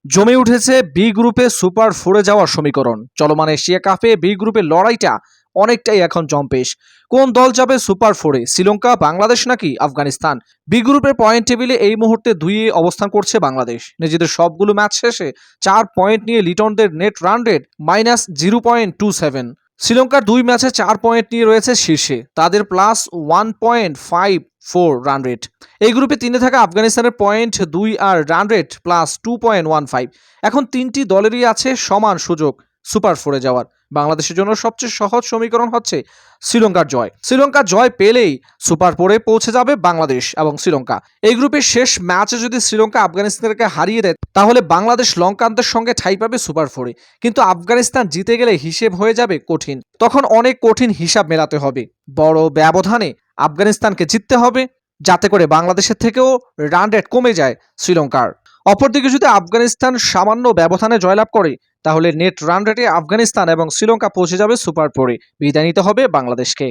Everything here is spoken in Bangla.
জমে উঠেছে বি গ্রুপে সুপার ফোরে যাওয়ার সমীকরণ। চলমান এশিয়া কাপে বি গ্রুপের লড়াইটা অনেকটাই এখন জম্পেশ। কোন দল যাবে সুপার ফোরে, শ্রীলঙ্কা, বাংলাদেশ নাকি আফগানিস্তান? বি গ্রুপের পয়েন্ট টেবিলে এই মুহূর্তে 2-এ অবস্থান করছে বাংলাদেশ। নিজেদের সবগুলো ম্যাচ শেষে 4 পয়েন্ট নিয়ে লিটনদের নেট রান রেট -0.27। শ্রীলঙ্কার 2 ম্যাচে 4 পয়েন্ট নিয়ে রয়েছে শীর্ষে, তাদের +1.54 রান রেট। এই গ্রুপে 3-এ থাকা আফগানিস্তানের পয়েন্ট 2 আর রান রেট +2.15। এখন তিনটি দলেরই আছে সমান সুযোগ সুপার ফোরে যাওয়ার। বাংলাদেশের জন্য সবচেয়ে সহজ সমীকরণ হচ্ছে শ্রীলঙ্কার জয়। শ্রীলঙ্কার জয় পেলেই সুপার ফোরে পৌঁছে যাবে বাংলাদেশ এবং শ্রীলঙ্কা। এই গ্রুপের শেষ ম্যাচে যদি শ্রীলঙ্কা আফগানিস্তানকে হারিয়ে দেয়, তাহলে বাংলাদেশ লঙ্কানদের সঙ্গে ঠাঁই পাবে সুপার ফোরে। কিন্তু আফগানিস্তান জিতে গেলে হিসেব হয়ে যাবে কঠিন। তখন অনেক কঠিন হিসাব মেলাতে হবে। বড় ব্যবধানে আফগানিস্তানকে জিততে হবে, যাতে করে বাংলাদেশের থেকেও রান রেট কমে যায় শ্রীলঙ্কার। অপরদিকে যদি আফগানিস্তান সামান্য ব্যবধানে জয়লাভ করে, তাহলে নেট রান রেটে আফগানিস্তান এবং শ্রীলঙ্কা পৌঁছে যাবে সুপার ফোরে। বিদায় নিতে হবে বাংলাদেশকে।